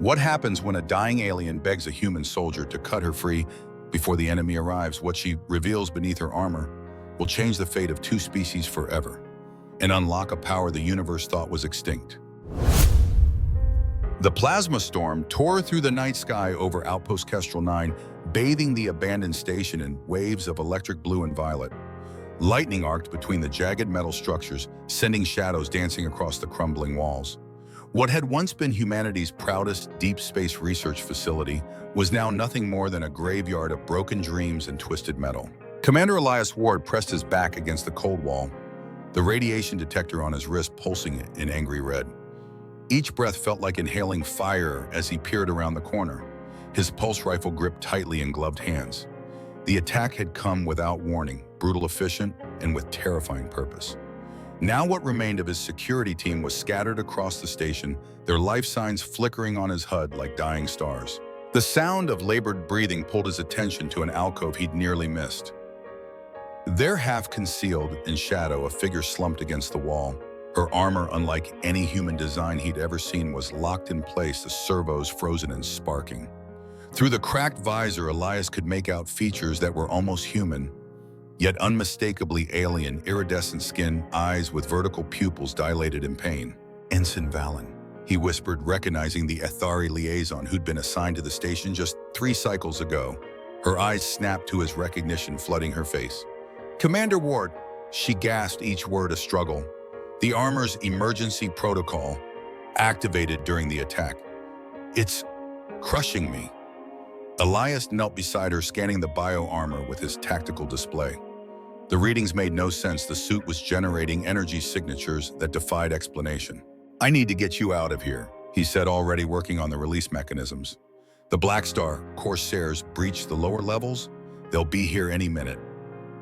What happens when a dying alien begs a human soldier to cut her free before the enemy arrives? What she reveals beneath her armor will change the fate of two species forever and unlock a power the universe thought was extinct. The plasma storm tore through the night sky over Outpost Kestrel 9, bathing the abandoned station in waves of electric blue and violet. Lightning arced between the jagged metal structures, sending shadows dancing across the crumbling walls. What had once been humanity's proudest deep space research facility was now nothing more than a graveyard of broken dreams and twisted metal. Commander Elias Ward pressed his back against the cold wall, the radiation detector on his wrist pulsing in angry red. Each breath felt like inhaling fire as he peered around the corner, his pulse rifle gripped tightly in gloved hands. The attack had come without warning, brutal, efficient, and with terrifying purpose. Now what remained of his security team was scattered across the station, their life signs flickering on his HUD like dying stars. The sound of labored breathing pulled his attention to an alcove he'd nearly missed. There, half concealed in shadow, a figure slumped against the wall. Her armor, unlike any human design he'd ever seen, was locked in place, the servos frozen and sparking. Through the cracked visor, Elias could make out features that were almost human, yet unmistakably alien: iridescent skin, eyes with vertical pupils dilated in pain. "Ensign Valen," he whispered, recognizing the Ethari liaison who'd been assigned to the station just 3 cycles ago. Her eyes snapped to his recognition, flooding her face. "Commander Ward," she gasped, each word a struggle. "The armor's emergency protocol activated during the attack. It's crushing me." Elias knelt beside her, scanning the bio-armor with his tactical display. The readings made no sense. The suit was generating energy signatures that defied explanation. "I need to get you out of here," he said, already working on the release mechanisms. "The Black Star Corsairs breached the lower levels. They'll be here any minute."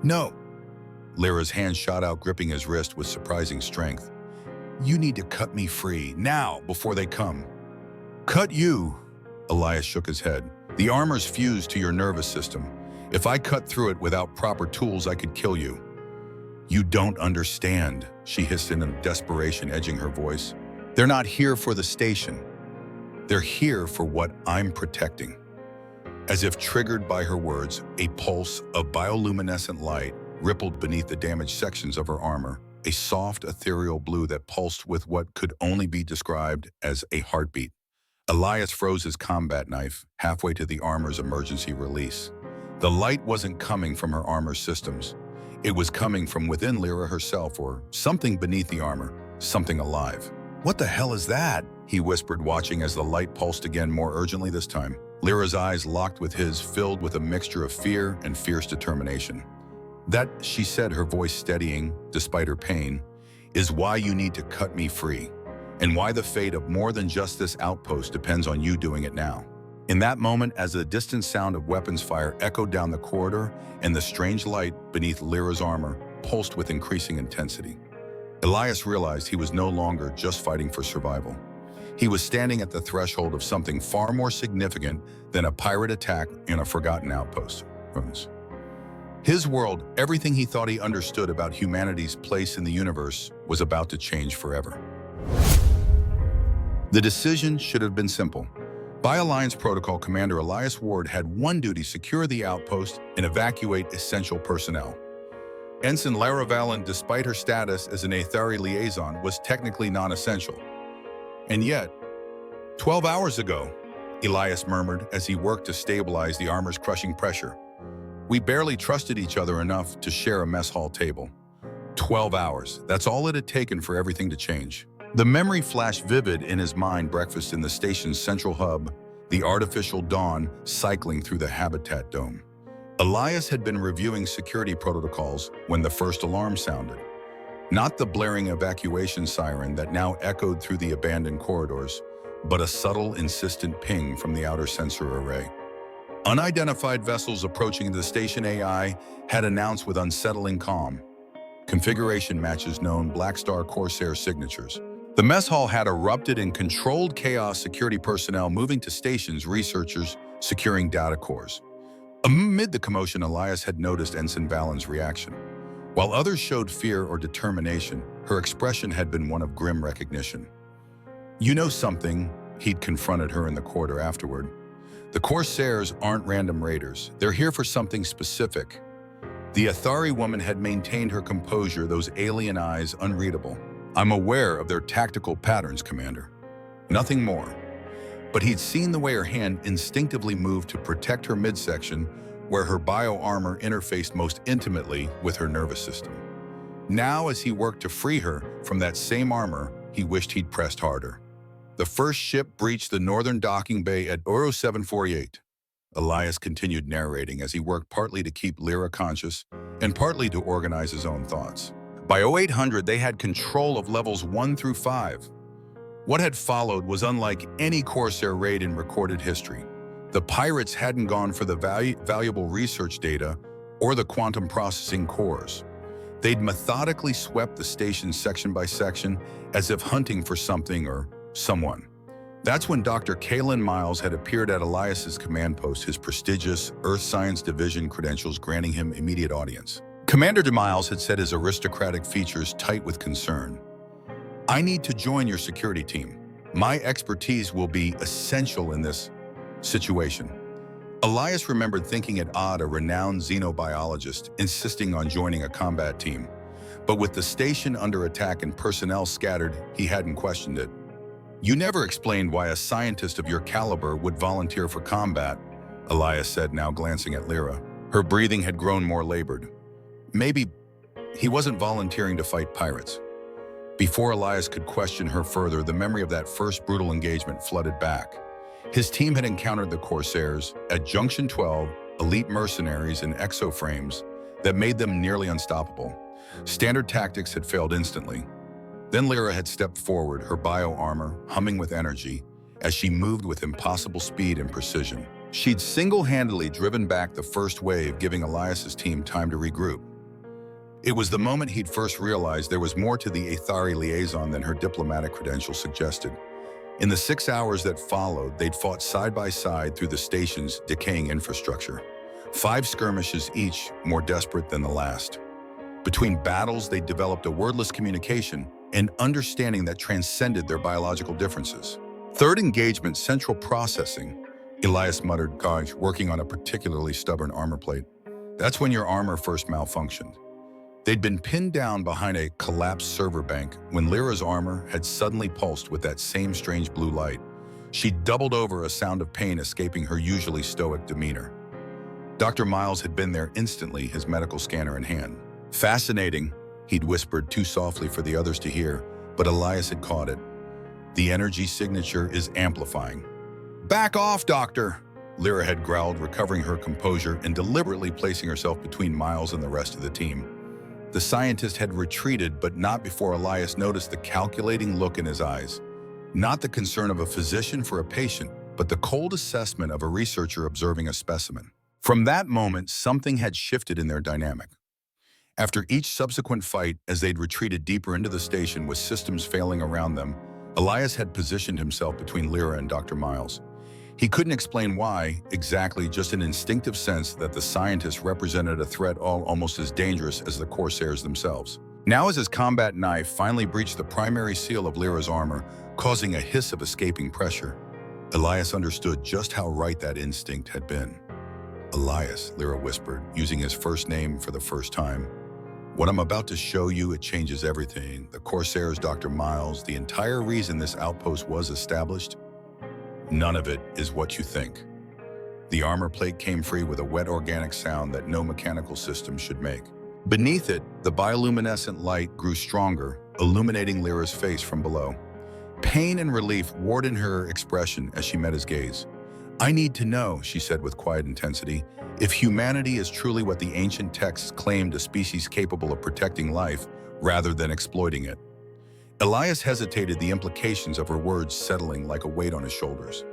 "No." Lyra's hand shot out, gripping his wrist with surprising strength. "You need to cut me free, now, before they come." "Cut you?" Elias shook his head. "The armor's fused to your nervous system. If I cut through it without proper tools, I could kill you." "You don't understand," she hissed in desperation, edging her voice. "They're not here for the station. They're here for what I'm protecting." As if triggered by her words, a pulse of bioluminescent light rippled beneath the damaged sections of her armor, a soft, ethereal blue that pulsed with what could only be described as a heartbeat. Elias froze his combat knife halfway to the armor's emergency release. The light wasn't coming from her armor systems. It was coming from within Lyra herself, or something beneath the armor, something alive. "What the hell is that?" he whispered, watching as the light pulsed again, more urgently this time. Lyra's eyes locked with his, filled with a mixture of fear and fierce determination. "That," she said, her voice steadying despite her pain, "is why you need to cut me free, and why the fate of more than just this outpost depends on you doing it now." In that moment, as the distant sound of weapons fire echoed down the corridor and the strange light beneath Lyra's armor pulsed with increasing intensity, Elias realized he was no longer just fighting for survival. He was standing at the threshold of something far more significant than a pirate attack in a forgotten outpost. His world, everything he thought he understood about humanity's place in the universe, was about to change forever. The decision should have been simple. By Alliance Protocol, Commander Elias Ward had one duty: secure the outpost and evacuate essential personnel. Ensign Lara Valen, despite her status as an Ethari liaison, was technically non-essential. And yet, 12 hours ago, Elias murmured as he worked to stabilize the armor's crushing pressure, "We barely trusted each other enough to share a mess hall table." 12 hours, that's all it had taken for everything to change. The memory flashed vivid in his mind: breakfast in the station's central hub, the artificial dawn cycling through the habitat dome. Elias had been reviewing security protocols when the first alarm sounded. Not the blaring evacuation siren that now echoed through the abandoned corridors, but a subtle, insistent ping from the outer sensor array. Unidentified vessels approaching the station, AI had announced with unsettling calm. Configuration matches known Black Star Corsair signatures. The mess hall had erupted in controlled chaos: security personnel moving to stations, researchers securing data cores. Amid the commotion, Elias had noticed Ensign Valen's reaction. While others showed fear or determination, her expression had been one of grim recognition. "You know something," he'd confronted her in the corridor afterward. The Corsairs aren't random raiders. They're here for something specific. The Athari woman had maintained her composure, those alien eyes unreadable. I'm aware of their tactical patterns, Commander. Nothing more. But he'd seen the way her hand instinctively moved to protect her midsection, where her bio-armor interfaced most intimately with her nervous system. Now, as he worked to free her from that same armor, he wished he'd pressed harder. The first ship breached the northern docking bay at Oro 748. Elias continued narrating as he worked partly to keep Lyra conscious and partly to organize his own thoughts. By 0800, they had control of levels 1 through 5. What had followed was unlike any Corsair raid in recorded history. The pirates hadn't gone for the valuable research data or the quantum processing cores. They'd methodically swept the station section by section as if hunting for something or someone. That's when Dr. Kalen Miles had appeared at Elias's command post, his prestigious Earth Science Division credentials granting him immediate audience. Commander de Miles had said, his aristocratic features tight with concern, "I need to join your security team. My expertise will be essential in this situation." Elias remembered thinking it odd a renowned xenobiologist insisting on joining a combat team. But with the station under attack and personnel scattered, he hadn't questioned it. "You never explained why a scientist of your caliber would volunteer for combat," Elias said, now glancing at Lyra. Her breathing had grown more labored. Maybe he wasn't volunteering to fight pirates. Before Elias could question her further, the memory of that first brutal engagement flooded back. His team had encountered the Corsairs at Junction 12, elite mercenaries in exoframes that made them nearly unstoppable. Standard tactics had failed instantly. Then Lyra had stepped forward, her bio-armor humming with energy as she moved with impossible speed and precision. She'd single-handedly driven back the first wave, giving Elias's team time to regroup. It was the moment he'd first realized there was more to the Athari liaison than her diplomatic credentials suggested. In the 6 hours that followed, they'd fought side by side through the station's decaying infrastructure. 5 skirmishes each, more desperate than the last. Between battles, they developed a wordless communication and understanding that transcended their biological differences. Third engagement, central processing, Elias muttered, "Gosh, working on a particularly stubborn armor plate. That's when your armor first malfunctioned." They'd been pinned down behind a collapsed server bank when Lyra's armor had suddenly pulsed with that same strange blue light. She doubled over, a sound of pain escaping her usually stoic demeanor. Dr. Miles had been there instantly, his medical scanner in hand. "Fascinating," he'd whispered too softly for the others to hear, but Elias had caught it. "The energy signature is amplifying." "Back off, Doctor," Lyra had growled, recovering her composure and deliberately placing herself between Miles and the rest of the team. The scientist had retreated, but not before Elias noticed the calculating look in his eyes. Not the concern of a physician for a patient, but the cold assessment of a researcher observing a specimen. From that moment, something had shifted in their dynamic. After each subsequent fight, as they'd retreated deeper into the station with systems failing around them, Elias had positioned himself between Lyra and Dr. Miles. He couldn't explain why, exactly, just an instinctive sense that the scientists represented a threat almost as dangerous as the Corsairs themselves. Now, as his combat knife finally breached the primary seal of Lyra's armor, causing a hiss of escaping pressure, Elias understood just how right that instinct had been. "Elias," Lyra whispered, using his first name for the first time. "What I'm about to show you, it changes everything. The Corsairs, Dr. Miles, the entire reason this outpost was established, none of it is what you think." The armor plate came free with a wet organic sound that no mechanical system should make. Beneath it, the bioluminescent light grew stronger, illuminating Lyra's face from below. Pain and relief warred in her expression as she met his gaze. "I need to know," she said with quiet intensity, "if humanity is truly what the ancient texts claimed, a species capable of protecting life rather than exploiting it." Elias hesitated, the implications of her words settling like a weight on his shoulders.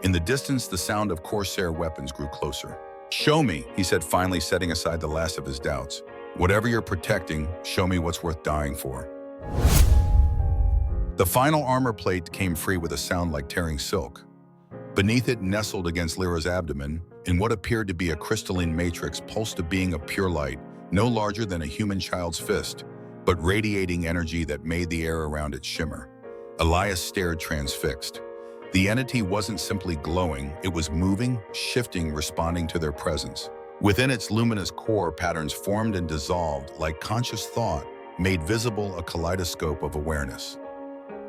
In the distance, the sound of Corsair weapons grew closer. "Show me," he said, finally setting aside the last of his doubts. "Whatever you're protecting, show me what's worth dying for." The final armor plate came free with a sound like tearing silk. Beneath it, nestled against Lyra's abdomen, in what appeared to be a crystalline matrix, pulsed a being of pure light, no larger than a human child's fist, but radiating energy that made the air around it shimmer. Elias stared transfixed. The entity wasn't simply glowing, it was moving, shifting, responding to their presence. Within its luminous core, patterns formed and dissolved like conscious thought, made visible a kaleidoscope of awareness.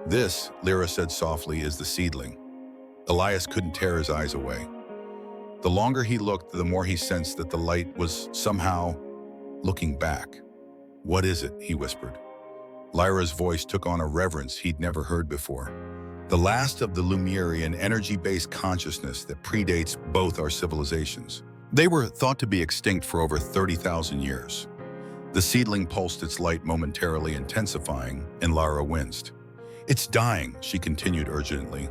This, Lyra said softly, is the seedling. Elias couldn't tear his eyes away. The longer he looked, the more he sensed that the light was somehow looking back. "What is it?" he whispered. Lyra's voice took on a reverence he'd never heard before. "The last of the Lemurian energy-based consciousness that predates both our civilizations. They were thought to be extinct for over 30,000 years." The seedling pulsed its light, momentarily intensifying, and Lyra winced. "It's dying," she continued urgently.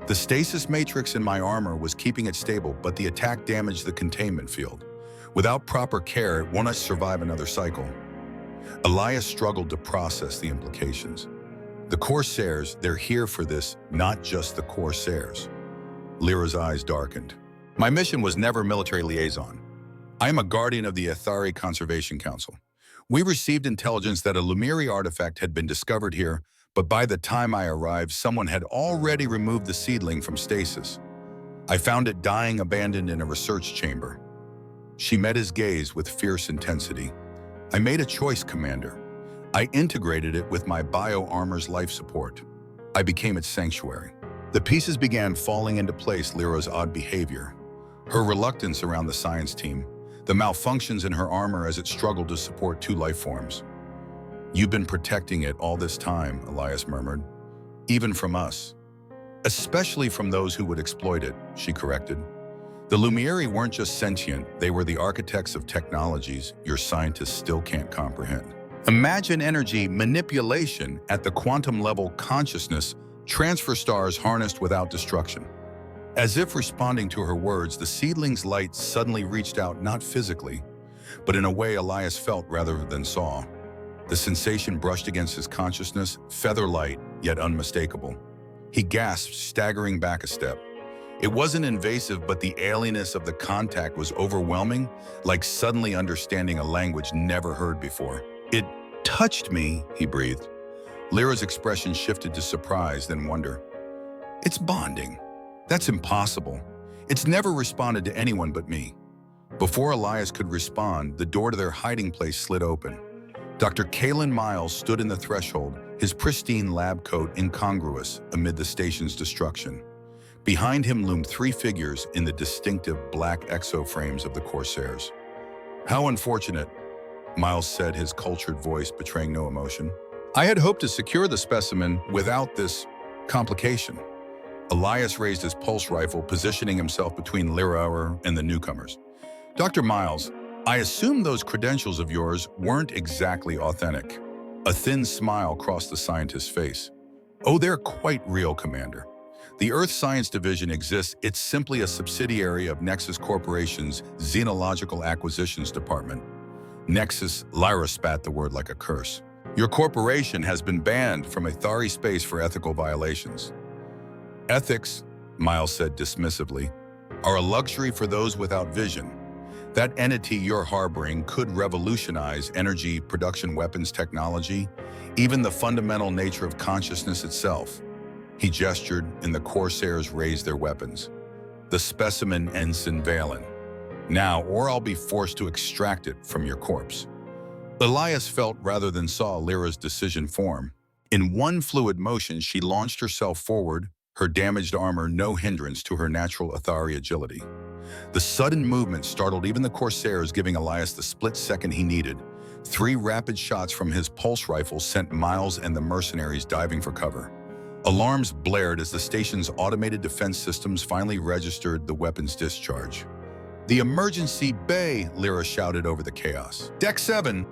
"The stasis matrix in my armor was keeping it stable, but the attack damaged the containment field. Without proper care, it won't survive another cycle." Elias struggled to process the implications. The Corsairs, they're here for this, not just the Corsairs. Lyra's eyes darkened. "My mission was never military liaison. I am a guardian of the Athari Conservation Council. We received intelligence that a Lemuri artifact had been discovered here, but by the time I arrived, someone had already removed the seedling from stasis. I found it dying, abandoned in a research chamber." She met his gaze with fierce intensity. "I made a choice, Commander. I integrated it with my bio-armor's life support. I became its sanctuary." The pieces began falling into place. Lyra's odd behavior, her reluctance around the science team, the malfunctions in her armor as it struggled to support two life forms. "You've been protecting it all this time," Elias murmured. "Even from us. Especially from those who would exploit it," she corrected. "The Lemuri weren't just sentient, they were the architects of technologies your scientists still can't comprehend. Imagine energy manipulation at the quantum level, consciousness, transfer stars harnessed without destruction." As if responding to her words, the seedling's light suddenly reached out, not physically, but in a way Elias felt rather than saw. The sensation brushed against his consciousness, feather-light, yet unmistakable. He gasped, staggering back a step. It wasn't invasive, but the alienness of the contact was overwhelming, like suddenly understanding a language never heard before. "It touched me," he breathed. Lyra's expression shifted to surprise, then wonder. "It's bonding. That's impossible. It's never responded to anyone but me." Before Elias could respond, the door to their hiding place slid open. Dr. Kalen Miles stood in the threshold, his pristine lab coat incongruous amid the station's destruction. Behind him loomed three figures in the distinctive black exoframes of the Corsairs. "How unfortunate," Miles said, his cultured voice betraying no emotion. "I had hoped to secure the specimen without this complication." Elias raised his pulse rifle, positioning himself between Lyra and the newcomers. "Dr. Miles, I assume those credentials of yours weren't exactly authentic." A thin smile crossed the scientist's face. "Oh, they're quite real, Commander. The Earth Science Division exists. It's simply a subsidiary of Nexus Corporation's Xenological Acquisitions Department." Nexus, Lyra spat the word like a curse. "Your corporation has been banned from Athari space for ethical violations." "Ethics," Miles said dismissively, "are a luxury for those without vision. That entity you're harboring could revolutionize energy production, weapons technology, even the fundamental nature of consciousness itself." He gestured, and the Corsairs raised their weapons. "The specimen, Ensign Valen. Now, or I'll be forced to extract it from your corpse." Elias felt rather than saw Lyra's decision form. In one fluid motion, she launched herself forward, her damaged armor no hindrance to her natural Athari agility. The sudden movement startled even the Corsairs, giving Elias the split second he needed. 3 rapid shots from his pulse rifle sent Miles and the mercenaries diving for cover. Alarms blared as the station's automated defense systems finally registered the weapon's discharge. "The emergency bay!" Lyra shouted over the chaos. "Deck 7!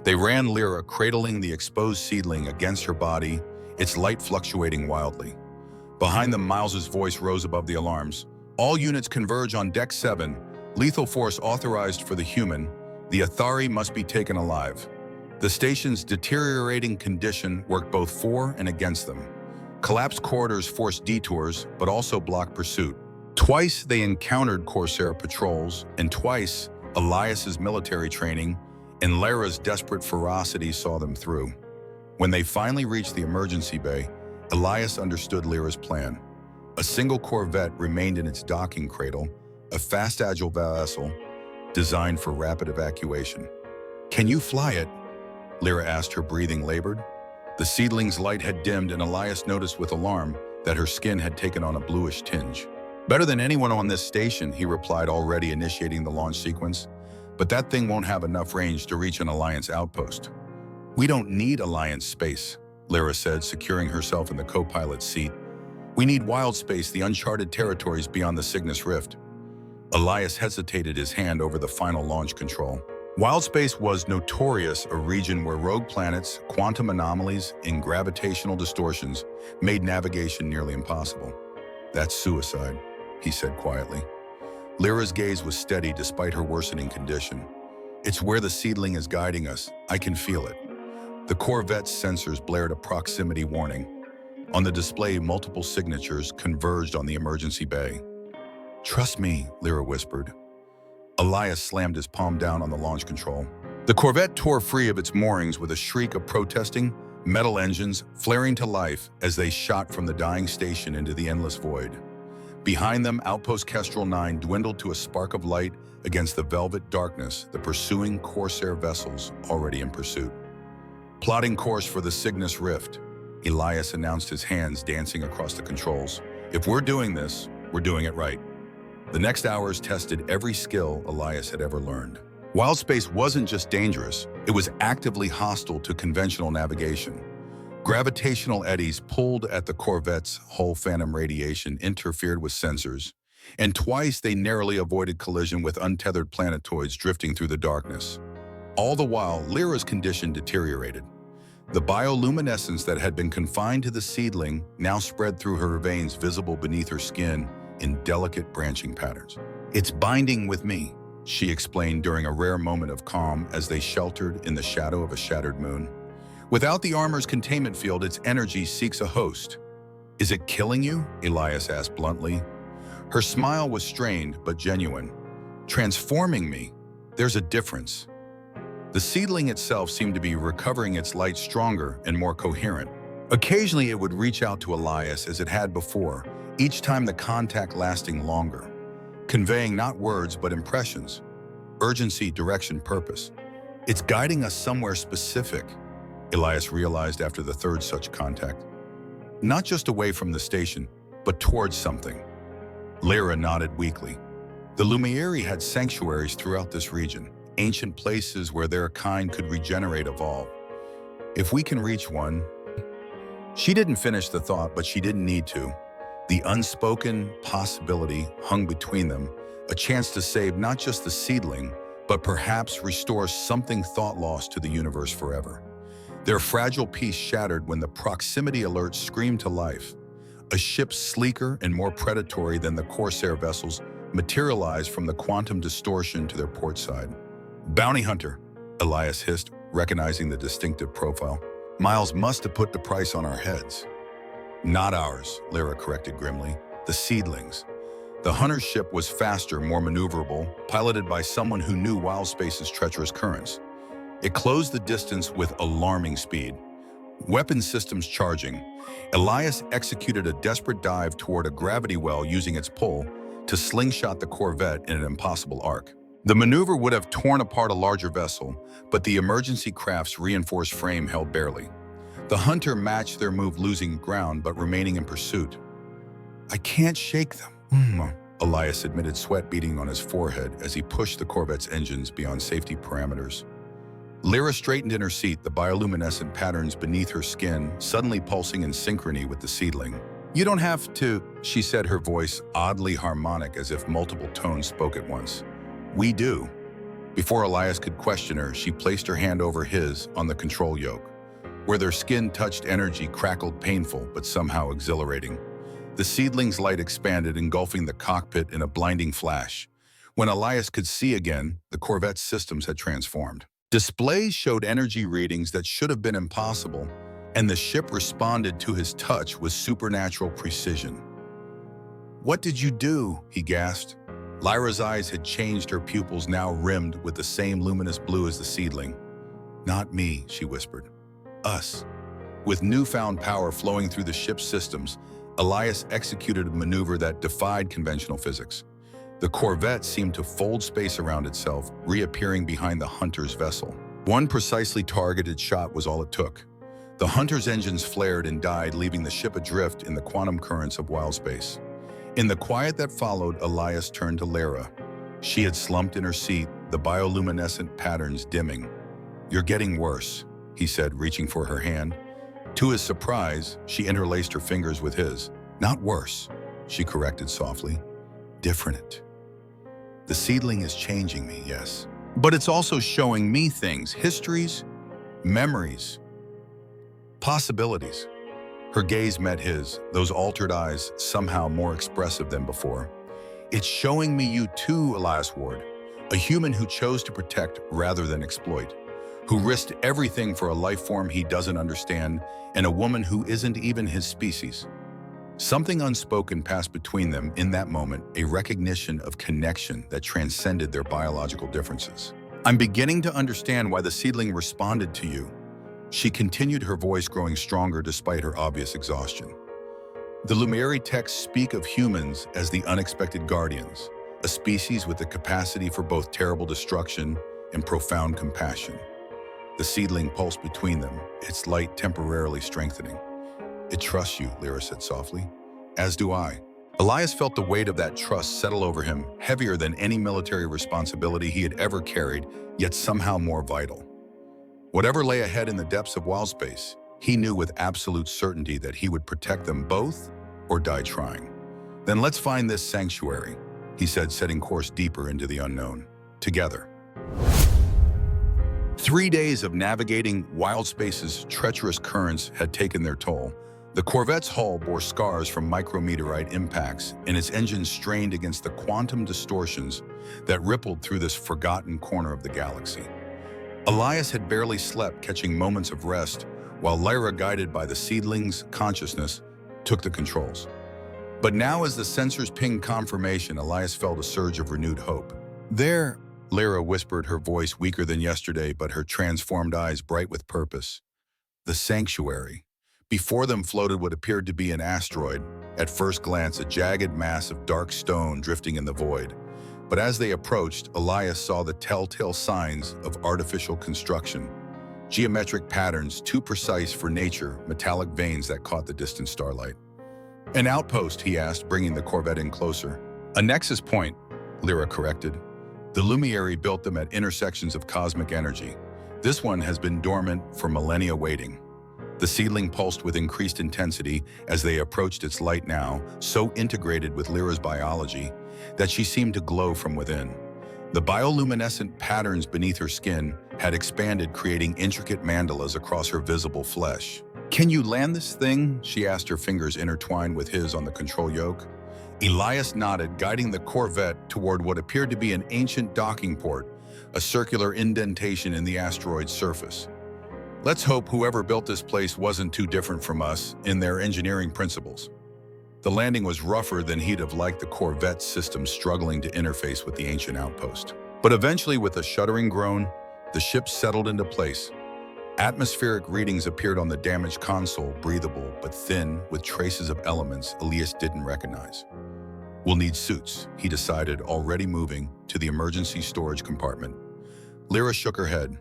They ran Lyra, cradling the exposed seedling against her body, its light fluctuating wildly. Behind them, Miles's voice rose above the alarms. "All units converge on Deck 7. Lethal force authorized for the human. The Athari must be taken alive." The station's deteriorating condition worked both for and against them. Collapsed corridors forced detours, but also blocked pursuit. Twice they encountered Corsair patrols, and twice Elias's military training and Lyra's desperate ferocity saw them through. When they finally reached the emergency bay, Elias understood Lyra's plan. A single corvette remained in its docking cradle, a fast, agile vessel designed for rapid evacuation. "Can you fly it?" Lyra asked, her breathing labored. The seedling's light had dimmed, and Elias noticed with alarm that her skin had taken on a bluish tinge. "Better than anyone on this station," he replied, already initiating the launch sequence. "But that thing won't have enough range to reach an Alliance outpost." "We don't need Alliance space," Lyra said, securing herself in the co-pilot's seat. "We need wild space, the uncharted territories beyond the Cygnus Rift." Elias hesitated, his hand over the final launch control. Wild space was notorious a region where rogue planets, quantum anomalies, and gravitational distortions made navigation nearly impossible. "That's suicide," he said quietly. Lyra's gaze was steady despite her worsening condition. "It's where the seedling is guiding us. I can feel it." The Corvette's sensors blared a proximity warning. On the display, multiple signatures converged on the emergency bay. "Trust me," Lyra whispered. Elias slammed his palm down on the launch control. The Corvette tore free of its moorings with a shriek of protesting, metal engines flaring to life as they shot from the dying station into the endless void. Behind them, outpost Kestrel 9 dwindled to a spark of light against the velvet darkness, the pursuing Corsair vessels already in pursuit. "Plotting course for the Cygnus Rift," Elias announced, his hands dancing across the controls. "If we're doing this, we're doing it right." The next hours tested every skill Elias had ever learned. Wild space wasn't just dangerous, it was actively hostile to conventional navigation. Gravitational eddies pulled at the Corvette's hull, phantom radiation interfered with sensors, and twice they narrowly avoided collision with untethered planetoids drifting through the darkness. All the while, Lyra's condition deteriorated. The bioluminescence that had been confined to the seedling now spread through her veins, visible beneath her skin in delicate branching patterns. "It's binding with me," she explained during a rare moment of calm as they sheltered in the shadow of a shattered moon. "Without the armor's containment field, its energy seeks a host." "Is it killing you?" Elias asked bluntly. Her smile was strained but genuine. "Transforming me. There's a difference." The seedling itself seemed to be recovering its light, stronger and more coherent. Occasionally it would reach out to Elias as it had before, each time the contact lasting longer, conveying not words but impressions, urgency, direction, purpose. "It's guiding us somewhere specific," Elias realized after the third such contact. "Not just away from the station, but towards something." Lyra nodded weakly. The Lumiere had sanctuaries throughout this region, ancient places where their kind could regenerate, evolve. "If we can reach one..." She didn't finish the thought, but she didn't need to. The unspoken possibility hung between them, a chance to save not just the seedling, but perhaps restore something thought lost to the universe forever. Their fragile peace shattered when the proximity alert screamed to life. A ship sleeker and more predatory than the Corsair vessels materialized from the quantum distortion to their port side. "Bounty hunter," Elias hissed, recognizing the distinctive profile. "Miles must have put the price on our heads." "Not ours," Lyra corrected grimly. "The seedlings." The hunter's ship was faster, more maneuverable, piloted by someone who knew wild space's treacherous currents. It closed the distance with alarming speed. Weapon systems charging, Elias executed a desperate dive toward a gravity well using its pull to slingshot the Corvette in an impossible arc. The maneuver would have torn apart a larger vessel, but the emergency craft's reinforced frame held barely. The hunter matched their move, losing ground but remaining in pursuit. "I can't shake them," Elias admitted, sweat beading on his forehead as he pushed the Corvette's engines beyond safety parameters. Lyra straightened in her seat, the bioluminescent patterns beneath her skin suddenly pulsing in synchrony with the seedling. "You don't have to," she said, her voice oddly harmonic as if multiple tones spoke at once. "We do." Before Elias could question her, she placed her hand over his on the control yoke. Where their skin touched, energy crackled, painful but somehow exhilarating. The seedling's light expanded, engulfing the cockpit in a blinding flash. When Elias could see again, the Corvette's systems had transformed. Displays showed energy readings that should have been impossible, and the ship responded to his touch with supernatural precision. "What did you do?" he gasped. Lyra's eyes had changed, her pupils now rimmed with the same luminous blue as the seedling. "Not me," she whispered. "Us." With newfound power flowing through the ship's systems, Elias executed a maneuver that defied conventional physics. The corvette seemed to fold space around itself, reappearing behind the hunter's vessel. One precisely targeted shot was all it took. The hunter's engines flared and died, leaving the ship adrift in the quantum currents of wild space. In the quiet that followed, Elias turned to Lyra. She had slumped in her seat, the bioluminescent patterns dimming. "You're getting worse," he said, reaching for her hand. To his surprise, she interlaced her fingers with his. "Not worse," she corrected softly. "Different. The seedling is changing me, yes. But it's also showing me things, histories, memories, possibilities." Her gaze met his, those altered eyes somehow more expressive than before. "It's showing me you too, Elias Ward, a human who chose to protect rather than exploit, who risked everything for a life form he doesn't understand, and a woman who isn't even his species." Something unspoken passed between them in that moment, a recognition of connection that transcended their biological differences. "I'm beginning to understand why the seedling responded to you," she continued, her voice growing stronger despite her obvious exhaustion. "The Lumiere texts speak of humans as the unexpected guardians, a species with the capacity for both terrible destruction and profound compassion." The seedling pulsed between them, its light temporarily strengthening. "It trusts you," Lyra said softly. "As do I." Elias felt the weight of that trust settle over him, heavier than any military responsibility he had ever carried, yet somehow more vital. Whatever lay ahead in the depths of wild space, he knew with absolute certainty that he would protect them both or die trying. "Then let's find this sanctuary," he said, setting course deeper into the unknown. "Together." 3 days of navigating wild space's treacherous currents had taken their toll. The corvette's hull bore scars from micrometeorite impacts, and its engines strained against the quantum distortions that rippled through this forgotten corner of the galaxy. Elias had barely slept, catching moments of rest, while Lyra, guided by the seedling's consciousness, took the controls. But now, as the sensors pinged confirmation, Elias felt a surge of renewed hope. "There," Lyra whispered, her voice weaker than yesterday, but her transformed eyes bright with purpose. "The sanctuary." Before them floated what appeared to be an asteroid, at first glance a jagged mass of dark stone drifting in the void. But as they approached, Elias saw the telltale signs of artificial construction. Geometric patterns too precise for nature, metallic veins that caught the distant starlight. "An outpost," he asked, bringing the corvette in closer. "A nexus point," Lyra corrected. "The Lumiere built them at intersections of cosmic energy. This one has been dormant for millennia waiting." The seedling pulsed with increased intensity as they approached its light, now so integrated with Lyra's biology that she seemed to glow from within. The bioluminescent patterns beneath her skin had expanded, creating intricate mandalas across her visible flesh. "Can you land this thing?" she asked, her fingers intertwined with his on the control yoke. Elias nodded, guiding the corvette toward what appeared to be an ancient docking port, a circular indentation in the asteroid's surface. "Let's hope whoever built this place wasn't too different from us in their engineering principles." The landing was rougher than he'd have liked, the corvette's system struggling to interface with the ancient outpost. But eventually, with a shuddering groan, the ship settled into place. Atmospheric readings appeared on the damaged console, breathable but thin, with traces of elements Elias didn't recognize. "We'll need suits," he decided, already moving to the emergency storage compartment. Lyra shook her head.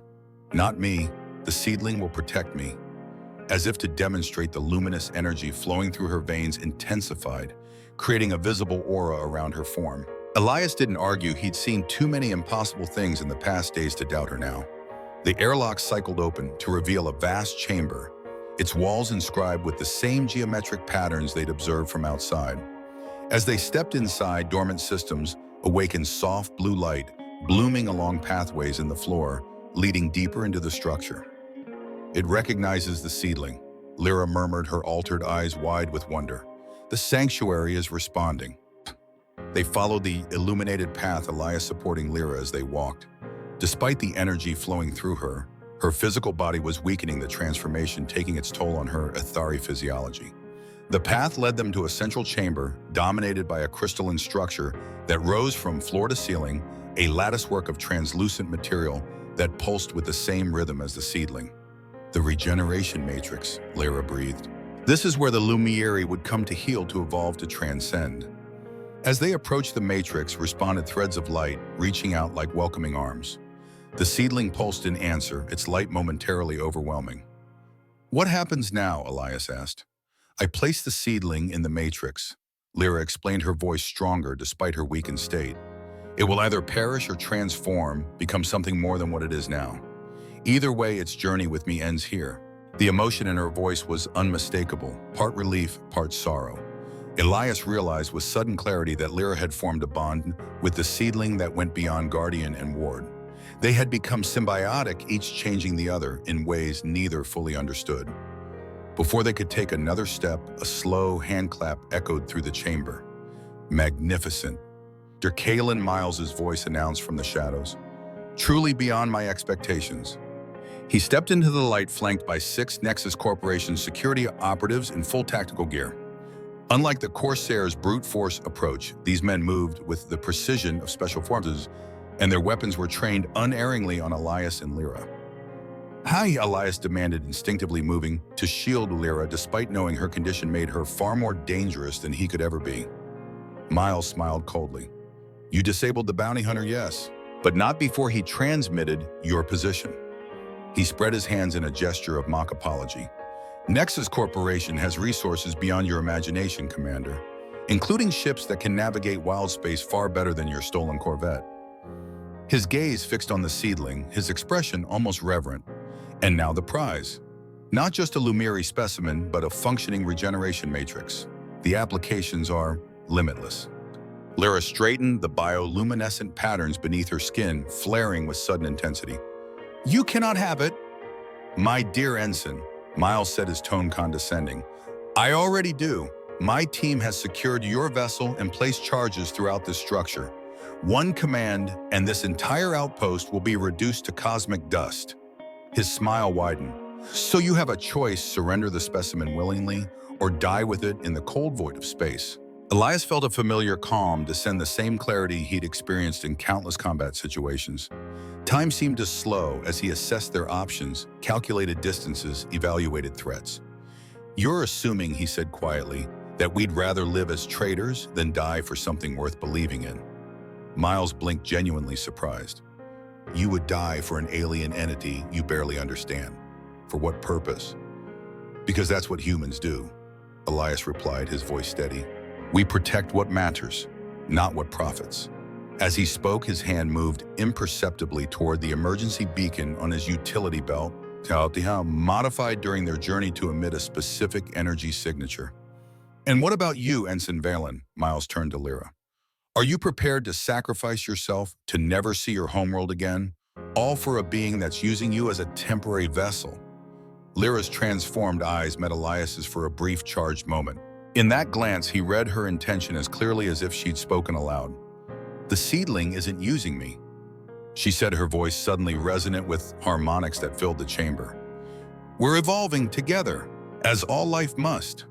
"Not me. The seedling will protect me." As if to demonstrate, the luminous energy flowing through her veins intensified, creating a visible aura around her form. Elias didn't argue. He'd seen too many impossible things in the past days to doubt her now. The airlock cycled open to reveal a vast chamber, its walls inscribed with the same geometric patterns they'd observed from outside. As they stepped inside, dormant systems awakened soft blue light, blooming along pathways in the floor, leading deeper into the structure. "It recognizes the seedling," Lyra murmured, her altered eyes wide with wonder. "The sanctuary is responding." They followed the illuminated path, Elias supporting Lyra as they walked. Despite the energy flowing through her, her physical body was weakening, the transformation taking its toll on her etheric physiology. The path led them to a central chamber dominated by a crystalline structure that rose from floor to ceiling, a latticework of translucent material that pulsed with the same rhythm as the seedling. "The regeneration matrix," Lyra breathed. This is where the Lumiere would come to heal, to evolve, to transcend. As they approached, the matrix responded, threads of light reaching out like welcoming arms. The seedling pulsed in answer, its light momentarily overwhelming. "What happens now?" Elias asked. "I placed the seedling in the matrix," Lyra explained, her voice stronger despite her weakened state. "It will either perish or transform, become something more than what it is now. Either way, its journey with me ends here." The emotion in her voice was unmistakable, part relief, part sorrow. Elias realized with sudden clarity that Lyra had formed a bond with the seedling that went beyond Guardian and Ward. They had become symbiotic, each changing the other in ways neither fully understood. Before they could take another step, a slow hand clap echoed through the chamber. "Magnificent," Dr. Kalen Miles's voice announced from the shadows. "Truly beyond my expectations." He stepped into the light, flanked by 6 Nexus Corporation security operatives in full tactical gear. Unlike the Corsair's brute force approach, these men moved with the precision of special forces, and their weapons were trained unerringly on Elias and Lyra. "Hi," Elias demanded, instinctively moving to shield Lyra despite knowing her condition made her far more dangerous than he could ever be. Miles smiled coldly. "You disabled the bounty hunter, yes, but not before he transmitted your position." He spread his hands in a gesture of mock apology. "Nexus Corporation has resources beyond your imagination, Commander, including ships that can navigate wild space far better than your stolen Corvette." His gaze fixed on the seedling, his expression almost reverent. "And now the prize. Not just a Lumiere specimen, but a functioning regeneration matrix. The applications are limitless." Lyra straightened, the bioluminescent patterns beneath her skin flaring with sudden intensity. "You cannot have it." "My dear Ensign," Miles said, his tone condescending, "I already do. My team has secured your vessel and placed charges throughout this structure. One command, and this entire outpost will be reduced to cosmic dust." His smile widened. "So you have a choice: surrender the specimen willingly, or die with it in the cold void of space." Elias felt a familiar calm descend, the same clarity he'd experienced in countless combat situations. Time seemed to slow as he assessed their options, calculated distances, evaluated threats. "You're assuming," he said quietly, "that we'd rather live as traitors than die for something worth believing in." Miles blinked, genuinely surprised. "You would die for an alien entity you barely understand. For what purpose?" "Because that's what humans do," Elias replied, his voice steady. "We protect what matters, not what profits." As he spoke, his hand moved imperceptibly toward the emergency beacon on his utility belt, modified during their journey to emit a specific energy signature. "And what about you, Ensign Valen?" Miles turned to Lyra. "Are you prepared to sacrifice yourself to never see your homeworld again, all for a being that's using you as a temporary vessel?" Lyra's transformed eyes met Elias's for a brief, charged moment. In that glance, he read her intention as clearly as if she'd spoken aloud. "The seedling isn't using me," she said, her voice suddenly resonant with harmonics that filled the chamber. "We're evolving together, as all life must."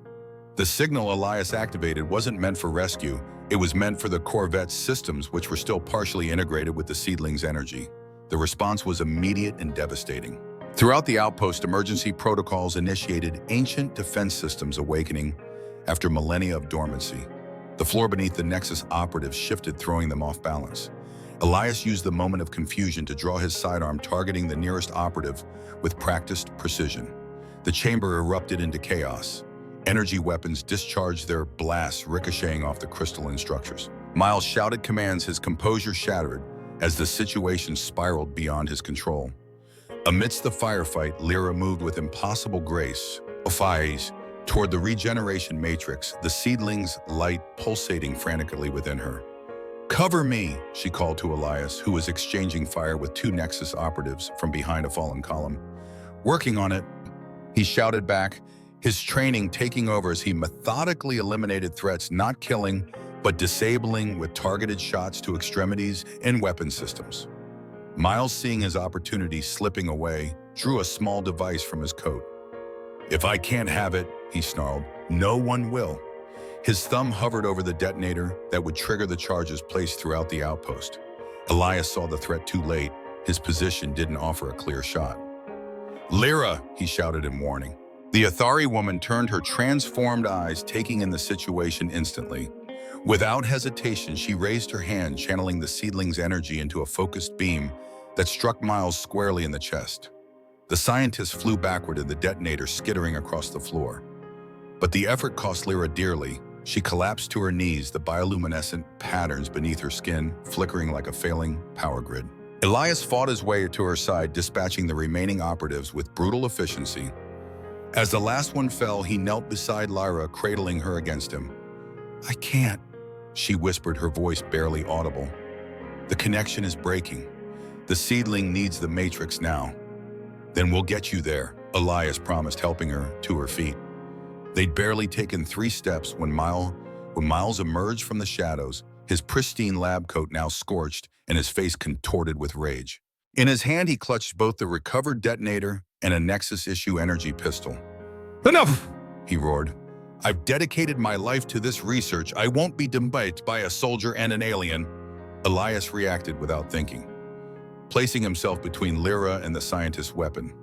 The signal Elias activated wasn't meant for rescue. It was meant for the Corvette's systems, which were still partially integrated with the seedling's energy. The response was immediate and devastating. Throughout the outpost, emergency protocols initiated, ancient defense systems awakening after millennia of dormancy. The floor beneath the Nexus operatives shifted, throwing them off balance. Elias used the moment of confusion to draw his sidearm, targeting the nearest operative with practiced precision. The chamber erupted into chaos. Energy weapons discharged their blasts, ricocheting off the crystalline structures. Miles shouted commands, his composure shattered as the situation spiraled beyond his control. Amidst the firefight, Lyra moved with impossible grace, toward the regeneration matrix, the seedling's light pulsating frantically within her. "Cover me," she called to Elias, who was exchanging fire with 2 Nexus operatives from behind a fallen column. "Working on it," he shouted back, his training taking over as he methodically eliminated threats, not killing, but disabling with targeted shots to extremities and weapon systems. Miles, seeing his opportunity slipping away, drew a small device from his coat. "If I can't have it," he snarled, "no one will." His thumb hovered over the detonator that would trigger the charges placed throughout the outpost. Elias saw the threat too late. His position didn't offer a clear shot. "Lyra," he shouted in warning. The Athari woman turned her transformed eyes, taking in the situation instantly. Without hesitation, she raised her hand, channeling the seedling's energy into a focused beam that struck Miles squarely in the chest. The scientist flew backward and the detonator skittering across the floor. But the effort cost Lyra dearly. She collapsed to her knees, the bioluminescent patterns beneath her skin flickering like a failing power grid. Elias fought his way to her side, dispatching the remaining operatives with brutal efficiency. As the last one fell, he knelt beside Lyra, cradling her against him. "I can't," she whispered, her voice barely audible. "The connection is breaking. The seedling needs the matrix now." "Then we'll get you there," Elias promised, helping her to her feet. They'd barely taken 3 steps when Miles emerged from the shadows, his pristine lab coat now scorched and his face contorted with rage. In his hand, he clutched both the recovered detonator and a Nexus-issue energy pistol. "Enough!" he roared. "I've dedicated my life to this research. I won't be duped by a soldier and an alien." Elias reacted without thinking, placing himself between Lyra and the scientist's weapon.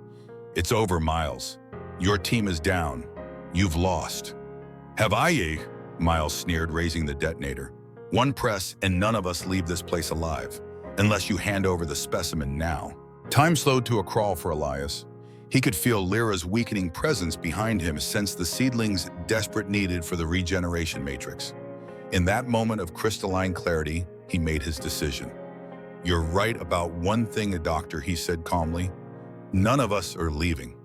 "It's over, Miles. Your team is down. You've lost." "Have I?" Miles sneered, raising the detonator. "One press and none of us leave this place alive, unless you hand over the specimen now." Time slowed to a crawl for Elias. He could feel Lyra's weakening presence behind him, sense the seedling's desperate need for the regeneration matrix. In that moment of crystalline clarity, he made his decision. "You're right about one thing, Doctor," he said calmly. "None of us are leaving."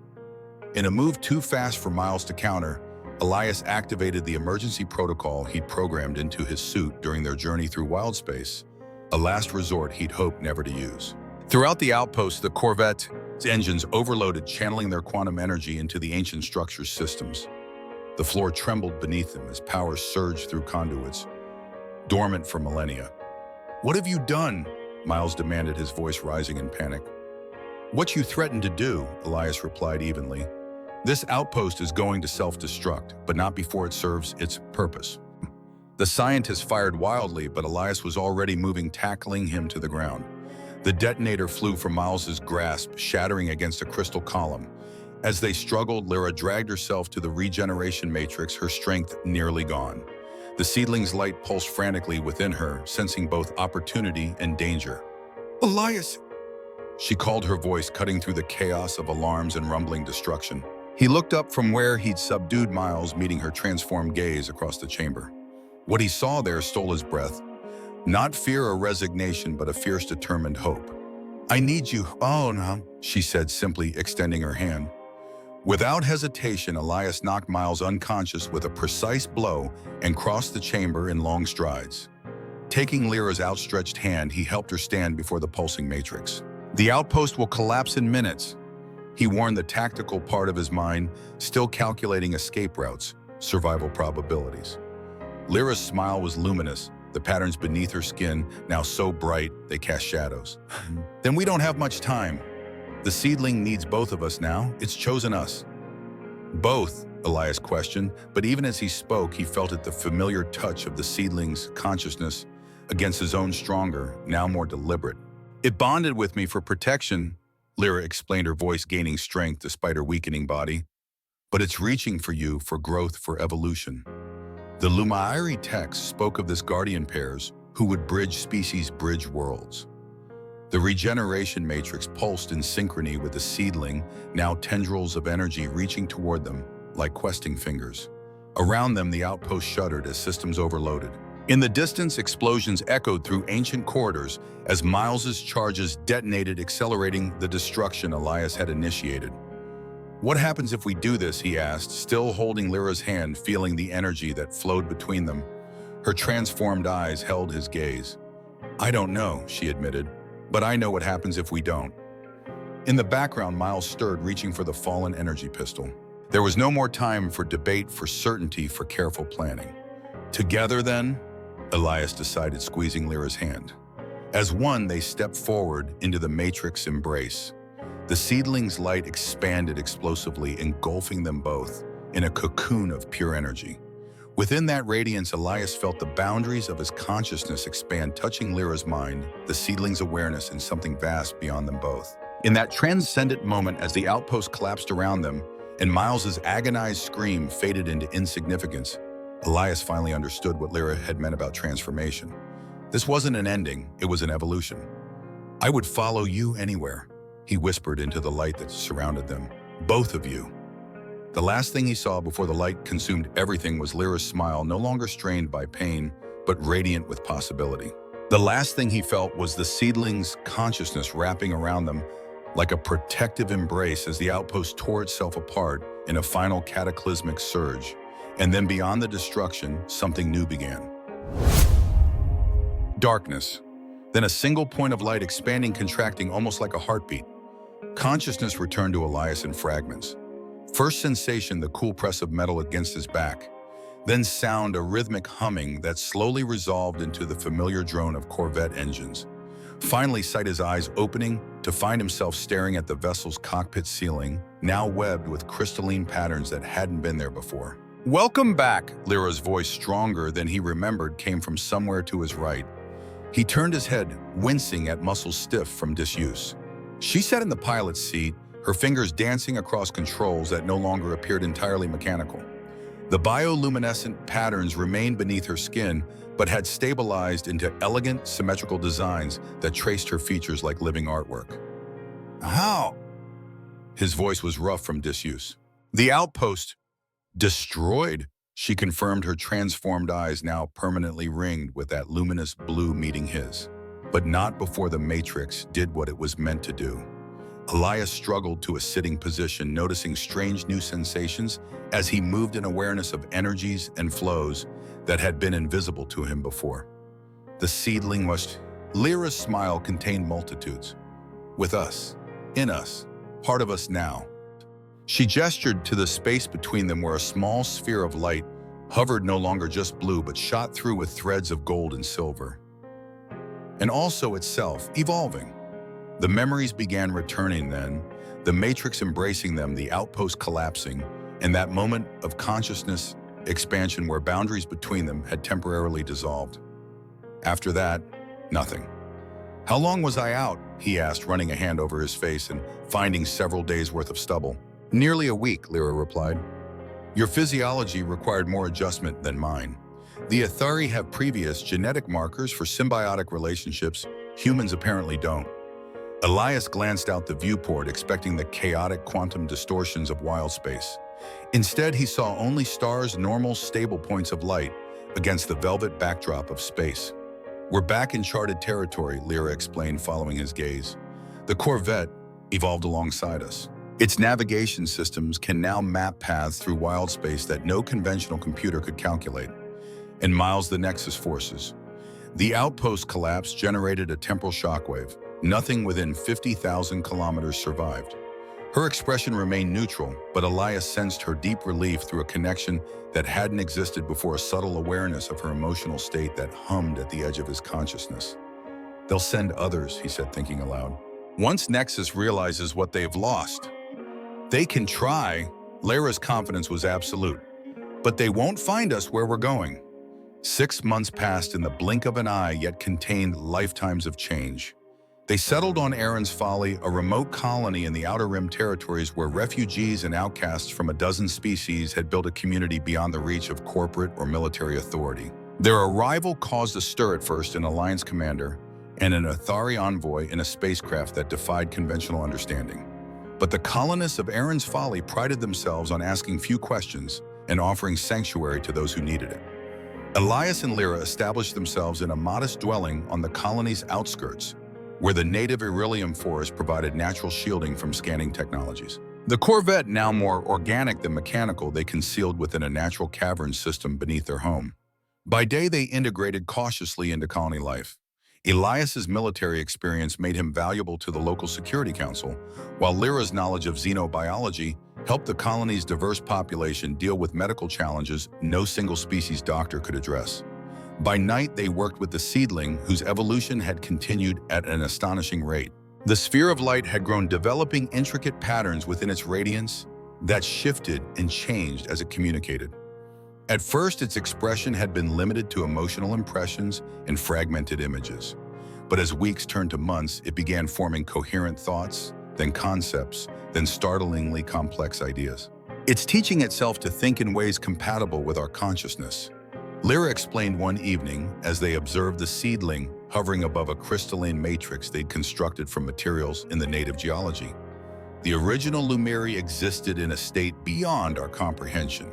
In a move too fast for Miles to counter, Elias activated the emergency protocol he'd programmed into his suit during their journey through wild space, a last resort he'd hoped never to use. Throughout the outpost, the Corvette's engines overloaded, channeling their quantum energy into the ancient structure's systems. The floor trembled beneath them as power surged through conduits, dormant for millennia. "What have you done?" Miles demanded, his voice rising in panic. "What you threatened to do," Elias replied evenly. "This outpost is going to self-destruct, but not before it serves its purpose." The scientist fired wildly, but Elias was already moving, tackling him to the ground. The detonator flew from Miles's grasp, shattering against a crystal column. As they struggled, Lyra dragged herself to the regeneration matrix, her strength nearly gone. The seedling's light pulsed frantically within her, sensing both opportunity and danger. "Elias!" she called, her voice cutting through the chaos of alarms and rumbling destruction. He looked up from where he'd subdued Miles, meeting her transformed gaze across the chamber. What he saw there stole his breath. Not fear or resignation, but a fierce, determined hope. "I need you." "Oh, no," she said, simply extending her hand. Without hesitation, Elias knocked Miles unconscious with a precise blow and crossed the chamber in long strides. Taking Lyra's outstretched hand, he helped her stand before the pulsing matrix. "The outpost will collapse in minutes," he warned, the tactical part of his mind still calculating escape routes, survival probabilities. Lyra's smile was luminous, the patterns beneath her skin now so bright they cast shadows. "Then we don't have much time. The seedling needs both of us now. It's chosen us." "Both?" Elias questioned, but even as he spoke, he felt the familiar touch of the seedling's consciousness against his own, stronger, now more deliberate. "It bonded with me for protection," Lyra explained, her voice gaining strength despite her weakening body. "But it's reaching for you, for growth, for evolution." The Lumairi text spoke of this guardian pairs who would bridge species, bridge worlds. The regeneration matrix pulsed in synchrony with the seedling, now tendrils of energy reaching toward them like questing fingers. Around them, the outpost shuddered as systems overloaded. In the distance, explosions echoed through ancient corridors as Miles's charges detonated, accelerating the destruction Elias had initiated. "What happens if we do this?" he asked, still holding Lyra's hand, feeling the energy that flowed between them. Her transformed eyes held his gaze. "I don't know," she admitted, "but I know what happens if we don't." In the background, Miles stirred, reaching for the fallen energy pistol. There was no more time for debate, for certainty, for careful planning. "Together, then?" Elias decided, squeezing Lyra's hand. As one, they stepped forward into the matrix embrace. The seedling's light expanded explosively, engulfing them both in a cocoon of pure energy. Within that radiance, Elias felt the boundaries of his consciousness expand, touching Lyra's mind, the seedling's awareness, and something vast beyond them both. In that transcendent moment, as the outpost collapsed around them, and Miles's agonized scream faded into insignificance, Elias finally understood what Lyra had meant about transformation. This wasn't an ending, it was an evolution. "I would follow you anywhere," he whispered into the light that surrounded them. "Both of you." The last thing he saw before the light consumed everything was Lyra's smile, no longer strained by pain, but radiant with possibility. The last thing he felt was the seedling's consciousness wrapping around them like a protective embrace as the outpost tore itself apart in a final cataclysmic surge. And then beyond the destruction, something new began. Darkness. Then a single point of light expanding, contracting, almost like a heartbeat. Consciousness returned to Elias in fragments. First sensation, the cool press of metal against his back. Then sound, a rhythmic humming that slowly resolved into the familiar drone of Corvette engines. Finally, sight, his eyes opening to find himself staring at the vessel's cockpit ceiling, now webbed with crystalline patterns that hadn't been there before. "Welcome back," Lyra's voice, stronger than he remembered, came from somewhere to his right. He turned his head, wincing at muscles stiff from disuse. She sat in the pilot's seat, her fingers dancing across controls that no longer appeared entirely mechanical. The bioluminescent patterns remained beneath her skin, but had stabilized into elegant, symmetrical designs that traced her features like living artwork. "How?" His voice was rough from disuse. "The outpost destroyed," she confirmed, her transformed eyes now permanently ringed with that luminous blue meeting his. But not before the Matrix did what it was meant to do. Elias struggled to a sitting position, noticing strange new sensations as he moved in awareness of energies and flows that had been invisible to him before. The seedling was... Lyra's smile contained multitudes. "With us, in us, part of us now." She gestured to the space between them where a small sphere of light hovered, no longer just blue, but shot through with threads of gold and silver. And also itself, evolving. The memories began returning then, the Matrix embracing them, the outpost collapsing, and that moment of consciousness expansion where boundaries between them had temporarily dissolved. After that, nothing. "How long was I out?" he asked, running a hand over his face and finding several days' worth of stubble. "Nearly a week," Lyra replied. "Your physiology required more adjustment than mine. The Athari have previous genetic markers for symbiotic relationships. Humans apparently don't." Elias glanced out the viewport, expecting the chaotic quantum distortions of wild space. Instead, he saw only stars, normal, stable points of light against the velvet backdrop of space. "We're back in charted territory," Lyra explained, following his gaze. "The Corvette evolved alongside us. Its navigation systems can now map paths through wild space that no conventional computer could calculate. And Miles, the Nexus forces. The outpost collapse generated a temporal shockwave. Nothing within 50,000 kilometers survived." Her expression remained neutral, but Elias sensed her deep relief through a connection that hadn't existed before, a subtle awareness of her emotional state that hummed at the edge of his consciousness. "They'll send others," he said, thinking aloud. "Once Nexus realizes what they've lost. They can try." Lyra's confidence was absolute. "But they won't find us where we're going." 6 months passed in the blink of an eye, yet contained lifetimes of change. They settled on Aaron's Folly, a remote colony in the Outer Rim territories where refugees and outcasts from a dozen species had built a community beyond the reach of corporate or military authority. Their arrival caused a stir at first, an Alliance commander and an Athari envoy in a spacecraft that defied conventional understanding. But the colonists of Aaron's Folly prided themselves on asking few questions and offering sanctuary to those who needed it. Elias and Lyra established themselves in a modest dwelling on the colony's outskirts, where the native Irelium forest provided natural shielding from scanning technologies. The Corvette, now more organic than mechanical, they concealed within a natural cavern system beneath their home. By day, they integrated cautiously into colony life. Elias's military experience made him valuable to the local security council, while Lyra's knowledge of xenobiology helped the colony's diverse population deal with medical challenges no single species doctor could address. By night, they worked with the seedling, whose evolution had continued at an astonishing rate. The sphere of light had grown, developing intricate patterns within its radiance that shifted and changed as it communicated. At first, its expression had been limited to emotional impressions and fragmented images. But as weeks turned to months, it began forming coherent thoughts, then concepts, then startlingly complex ideas. It's teaching itself to think in ways compatible with our consciousness. Lyra explained one evening as they observed the seedling hovering above a crystalline matrix they'd constructed from materials in the native geology. The original Lumiri existed in a state beyond our comprehension.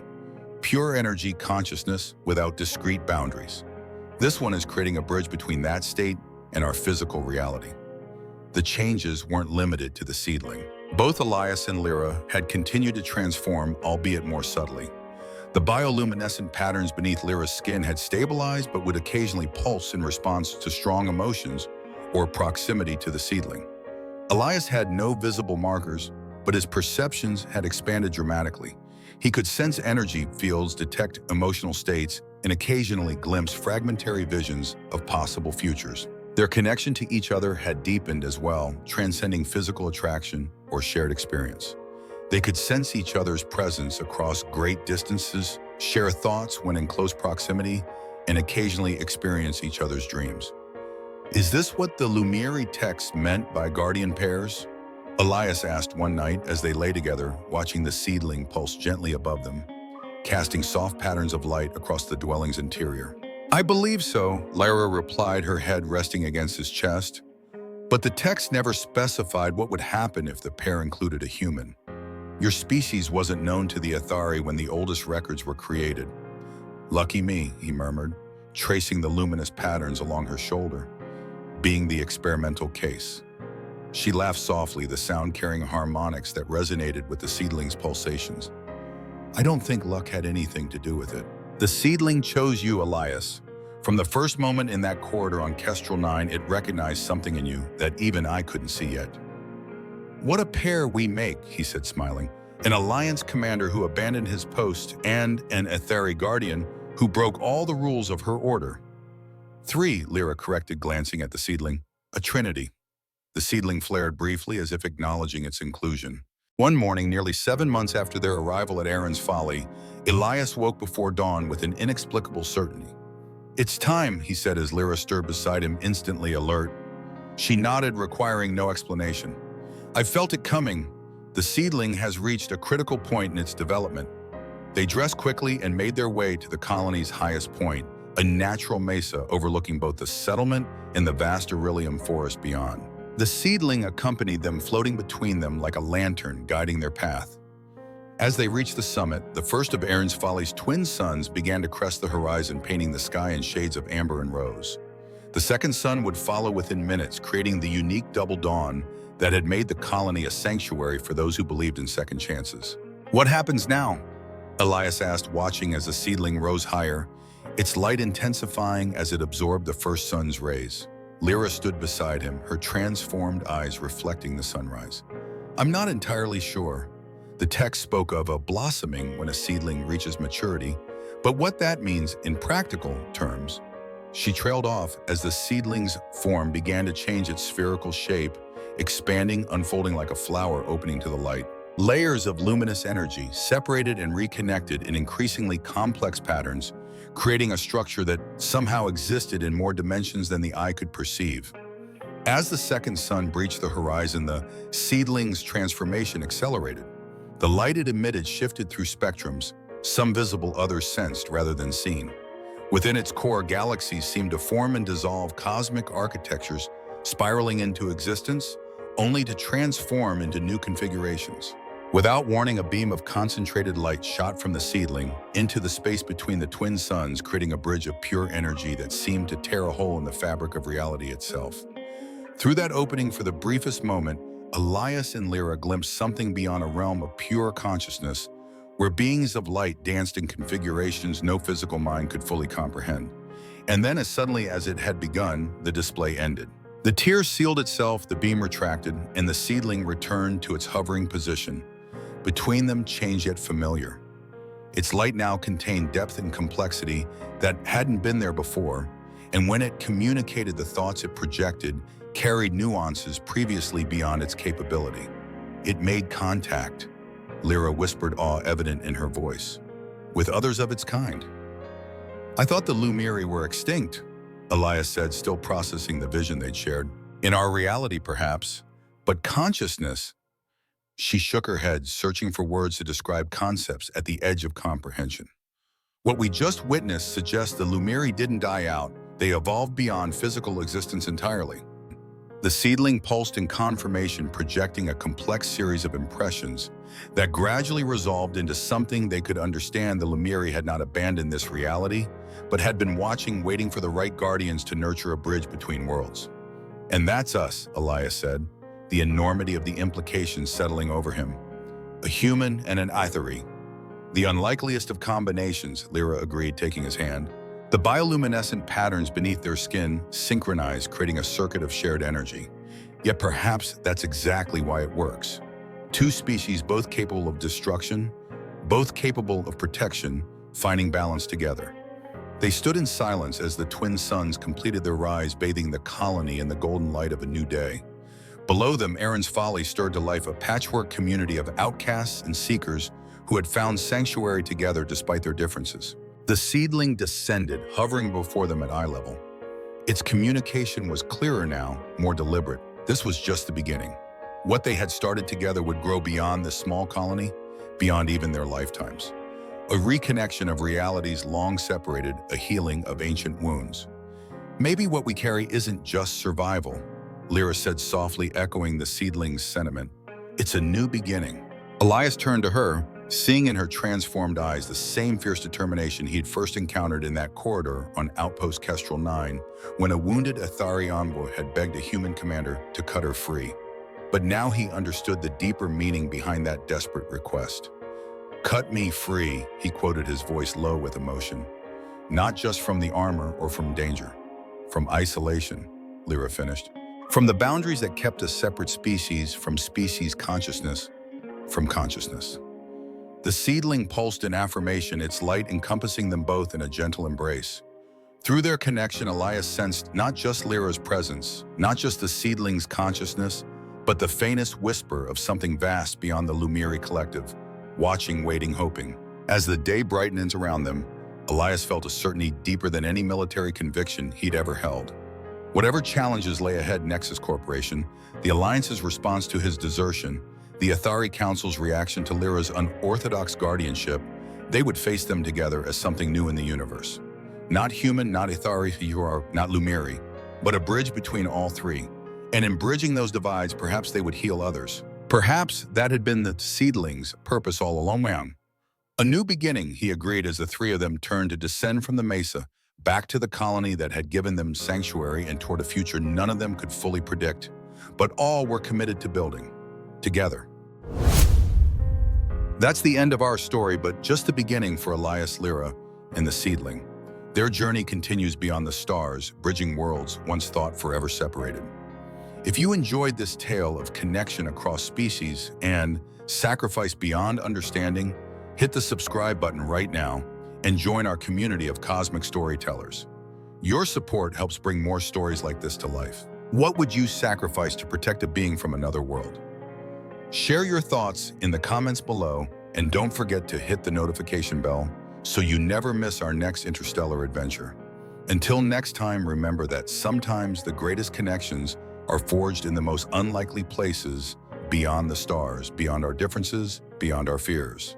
Pure energy consciousness without discrete boundaries. This one is creating a bridge between that state and our physical reality. The changes weren't limited to the seedling. Both Elias and Lyra had continued to transform, albeit more subtly. The bioluminescent patterns beneath Lyra's skin had stabilized but would occasionally pulse in response to strong emotions or proximity to the seedling. Elias had no visible markers, but his perceptions had expanded dramatically. He could sense energy fields, detect emotional states, and occasionally glimpse fragmentary visions of possible futures. Their connection to each other had deepened as well, transcending physical attraction or shared experience. They could sense each other's presence across great distances, share thoughts when in close proximity, and occasionally experience each other's dreams. Is this what the Lumiri text meant by guardian pairs? Elias asked one night as they lay together, watching the seedling pulse gently above them, casting soft patterns of light across the dwelling's interior. I believe so, Lyra replied, her head resting against his chest. But the text never specified what would happen if the pair included a human. Your species wasn't known to the Athari when the oldest records were created. Lucky me, he murmured, tracing the luminous patterns along her shoulder, being the experimental case. She laughed softly, the sound carrying harmonics that resonated with the seedling's pulsations. I don't think luck had anything to do with it. The seedling chose you, Elias. From the first moment in that corridor on Kestrel 9, it recognized something in you that even I couldn't see yet. What a pair we make, he said, smiling. An Alliance commander who abandoned his post and an Athari guardian who broke all the rules of her order. 3, Lyra corrected, glancing at the seedling. A trinity. The seedling flared briefly as if acknowledging its inclusion. One morning, nearly 7 months after their arrival at Aaron's Folly, Elias woke before dawn with an inexplicable certainty. It's time, he said as Lyra stirred beside him, instantly alert. She nodded, requiring no explanation. I felt it coming. The seedling has reached a critical point in its development. They dressed quickly and made their way to the colony's highest point, a natural mesa overlooking both the settlement and the vast Aurelium forest beyond. The seedling accompanied them, floating between them like a lantern guiding their path. As they reached the summit, the first of Aaron's Folly's twin suns began to crest the horizon, painting the sky in shades of amber and rose. The second sun would follow within minutes, creating the unique double dawn that had made the colony a sanctuary for those who believed in second chances. What happens now? Elias asked, watching as the seedling rose higher, its light intensifying as it absorbed the first sun's rays. Lyra stood beside him, her transformed eyes reflecting the sunrise. I'm not entirely sure. The text spoke of a blossoming when a seedling reaches maturity, but what that means in practical terms. She trailed off as the seedling's form began to change its spherical shape, expanding, unfolding like a flower opening to the light. Layers of luminous energy separated and reconnected in increasingly complex patterns, creating a structure that somehow existed in more dimensions than the eye could perceive. As the second sun breached the horizon, the seedling's transformation accelerated. The light it emitted shifted through spectrums, some visible, others sensed rather than seen. Within its core, galaxies seemed to form and dissolve, cosmic architectures spiraling into existence, only to transform into new configurations. Without warning, a beam of concentrated light shot from the seedling into the space between the twin suns, creating a bridge of pure energy that seemed to tear a hole in the fabric of reality itself. Through that opening, for the briefest moment, Elias and Lyra glimpsed something beyond a realm of pure consciousness, where beings of light danced in configurations no physical mind could fully comprehend. And then, as suddenly as it had begun, the display ended. The tear sealed itself, the beam retracted, and the seedling returned to its hovering position. Between them, change yet familiar. Its light now contained depth and complexity that hadn't been there before, and when it communicated the thoughts it projected, carried nuances previously beyond its capability. It made contact, Lyra whispered, awe evident in her voice, with others of its kind. I thought the Lumiri were extinct, Elias said, still processing the vision they'd shared. In our reality, perhaps, but consciousness, She shook her head, searching for words to describe concepts at the edge of comprehension. What we just witnessed suggests the Lumiri didn't die out, they evolved beyond physical existence entirely. The seedling pulsed in confirmation, projecting a complex series of impressions that gradually resolved into something they could understand. The Lumiri had not abandoned this reality, but had been watching, waiting for the right guardians to nurture a bridge between worlds. And that's us, Elias said, the enormity of the implications settling over him. A human and an Aetheri. The unlikeliest of combinations, Lyra agreed, taking his hand. The bioluminescent patterns beneath their skin synchronized, creating a circuit of shared energy. Yet perhaps that's exactly why it works. Two species, both capable of destruction, both capable of protection, finding balance together. They stood in silence as the twin suns completed their rise, bathing the colony in the golden light of a new day. Below them, Erin's folly stirred to life a patchwork community of outcasts and seekers who had found sanctuary together despite their differences. The seedling descended, hovering before them at eye level. Its communication was clearer now, more deliberate. This was just the beginning. What they had started together would grow beyond this small colony, beyond even their lifetimes. A reconnection of realities long separated, a healing of ancient wounds. Maybe what we carry isn't just survival, Lyra said softly, echoing the seedling's sentiment. It's a new beginning. Elias turned to her, seeing in her transformed eyes the same fierce determination he'd first encountered in that corridor on outpost Kestrel 9, when a wounded Aetheri envoy had begged a human commander to cut her free. But now he understood the deeper meaning behind that desperate request. "Cut me free," he quoted, his voice low with emotion. "Not just from the armor or from danger. From isolation," Lyra finished. "From the boundaries that kept us separate species, from species consciousness, from consciousness." The seedling pulsed in affirmation, its light encompassing them both in a gentle embrace. Through their connection, Elias sensed not just Lyra's presence, not just the seedling's consciousness, but the faintest whisper of something vast beyond the Lumiri collective, watching, waiting, hoping. As the day brightened around them, Elias felt a certainty deeper than any military conviction he'd ever held. Whatever challenges lay ahead, Nexus Corporation, the Alliance's response to his desertion, the Aetheri Council's reaction to Lyra's unorthodox guardianship, they would face them together as something new in the universe. Not human, not Aetheri, not Lumiri, but a bridge between all three. And in bridging those divides, perhaps they would heal others. Perhaps that had been the seedling's purpose all along. A new beginning, he agreed, as the three of them turned to descend from the mesa, back to the colony that had given them sanctuary and toward a future none of them could fully predict. But all were committed to building. Together. That's the end of our story, but just the beginning for Elias, Lyra, and the seedling. Their journey continues beyond the stars, bridging worlds once thought forever separated. If you enjoyed this tale of connection across species and sacrifice beyond understanding, hit the subscribe button right now and join our community of cosmic storytellers. Your support helps bring more stories like this to life. What would you sacrifice to protect a being from another world? Share your thoughts in the comments below, and don't forget to hit the notification bell so you never miss our next interstellar adventure. Until next time, remember that sometimes the greatest connections are forged in the most unlikely places, beyond the stars, beyond our differences, beyond our fears.